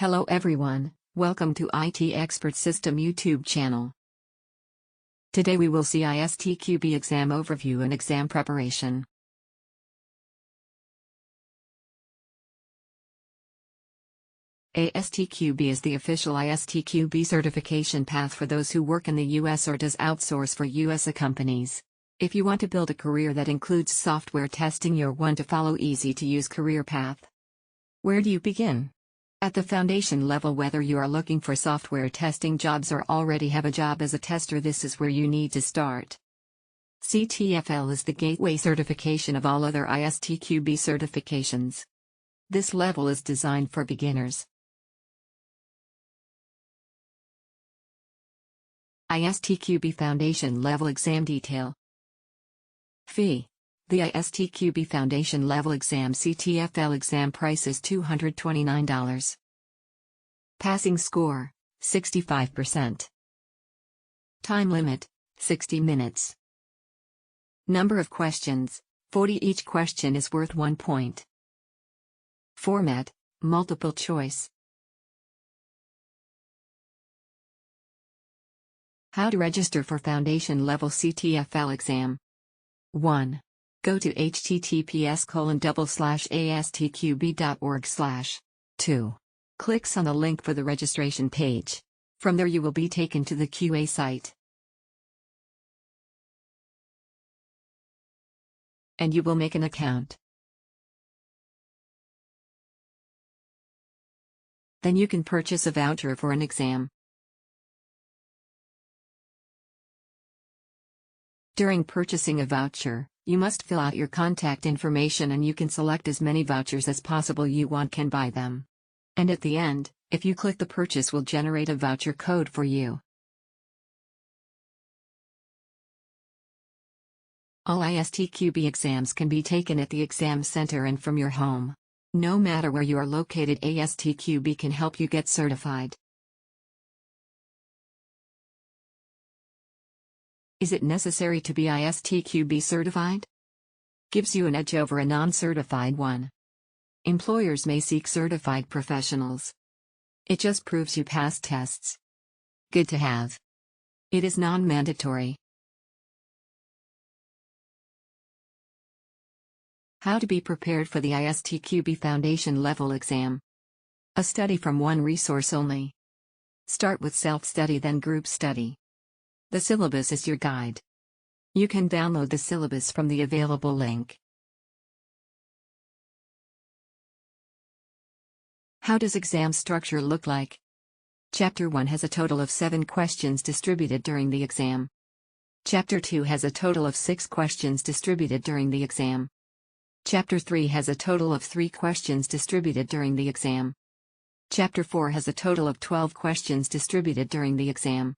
Hello everyone, welcome to IT Expert System YouTube channel. Today we will see ISTQB exam overview and exam preparation. ISTQB is the official ISTQB certification path for those who work in the US or does outsource for US companies. If you want to build a career that includes software testing, you're one to follow easy-to-use career path. Where do you begin? At the foundation level, whether you are looking for software testing jobs or already have a job as a tester, this is where you need to start. CTFL is the gateway certification of all other ISTQB certifications. This level is designed for beginners. ISTQB Foundation Level Exam Detail. Fee. The ISTQB Foundation Level Exam CTFL exam price is $229. Passing score, 65%. Time limit, 60 minutes. Number of questions, 40. Each question is worth 1 point. Format, multiple choice. How to register for Foundation Level CTFL exam. 1. Go to https://astqb.org/. 2. Clicks on the link for the registration page. From there you will be taken to the QA site. And you will make an account. Then you can purchase a voucher for an exam. During purchasing a voucher, you must fill out your contact information and you can select as many vouchers as possible you want, can buy them. And at the end, if you click the purchase, will generate a voucher code for you. All ISTQB exams can be taken at the exam center and from your home. No matter where you are located, ISTQB can help you get certified. Is it necessary to be ISTQB certified? Gives you an edge over a non-certified one. Employers may seek certified professionals. It just proves you passed tests. Good to have. It is non-mandatory. How to be prepared for the ISTQB Foundation Level exam. A study from one resource only. Start with self-study, then group study. The syllabus is your guide. You can download the syllabus from the available link. How does exam structure look like? Chapter 1 has a total of 7 questions distributed during the exam. Chapter 2 has a total of 6 questions distributed during the exam. Chapter 3 has a total of 3 questions distributed during the exam. Chapter 4 has a total of 12 questions distributed during the exam.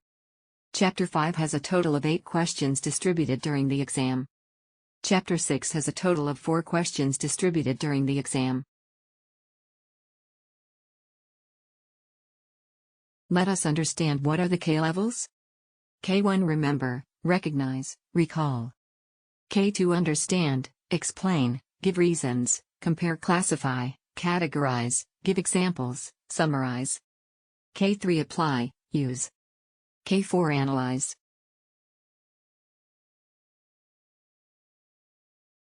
Chapter 5 has a total of 8 questions distributed during the exam. Chapter 6 has a total of 4 questions distributed during the exam. Let us understand what are the K levels. K1 remember, recognize, recall. K2 understand, explain, give reasons, compare, classify, categorize, give examples, summarize. K3 apply, use. K4 analyze.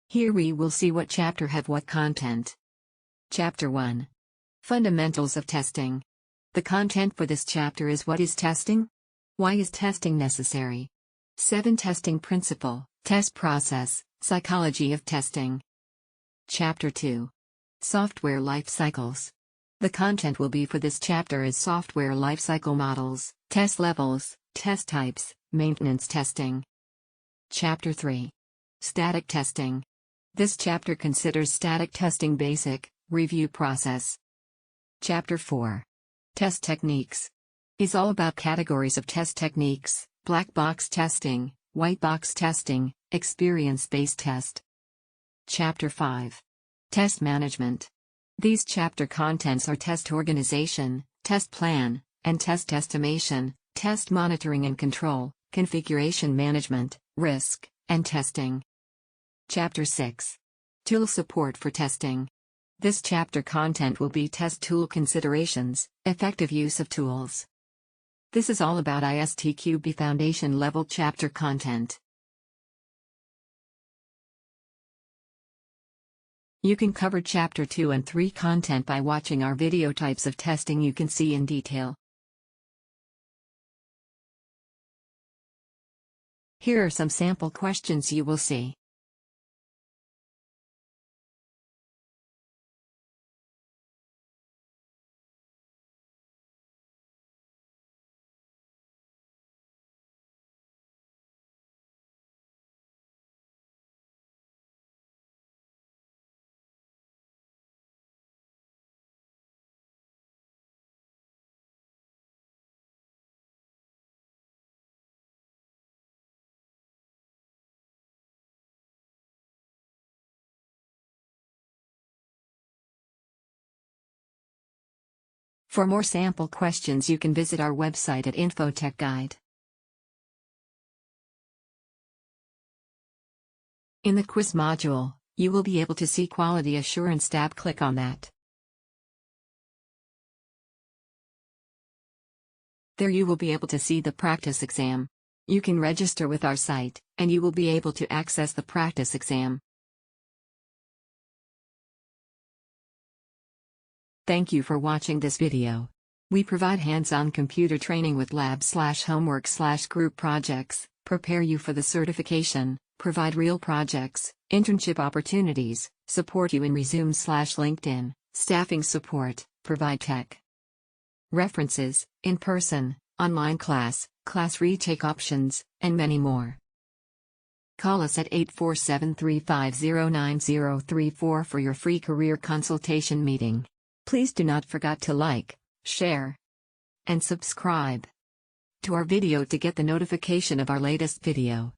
Here we will see what chapter have what content. Chapter 1. Fundamentals of testing. The content for this chapter is what is testing? Why is testing necessary? 7 testing principle, test process, psychology of testing. Chapter 2. Software life cycles. The content will be for this chapter is software lifecycle models, test levels, test types, maintenance testing. Chapter 3. Static testing. This chapter considers static testing basic, review process. Chapter 4. Test techniques. Is all about categories of test techniques, black box testing, white box testing, experience-based test. Chapter 5. Test management. These chapter contents are test organization, test plan, and test estimation, test monitoring and control, configuration management, risk, and testing. Chapter 6. Tool support for testing. This chapter content will be test tool considerations, effective use of tools. This is all about ISTQB foundation level chapter content. You can cover chapter 2 and 3 content by watching our video types of testing you can see in detail. Here are some sample questions you will see. For more sample questions you can visit our website at Infotech Guide. In the quiz module, you will be able to see Quality Assurance tab. Click on that. There you will be able to see the practice exam. You can register with our site, and you will be able to access the practice exam. Thank you for watching this video. We provide hands-on computer training with lab/homework/group projects, prepare you for the certification, provide real projects, internship opportunities, support you in Resume/LinkedIn, staffing support, provide tech references, in-person, online class retake options, and many more. Call us at 847-350-9034 for your free career consultation meeting. Please do not forget to like, share, and subscribe to our video to get the notification of our latest video.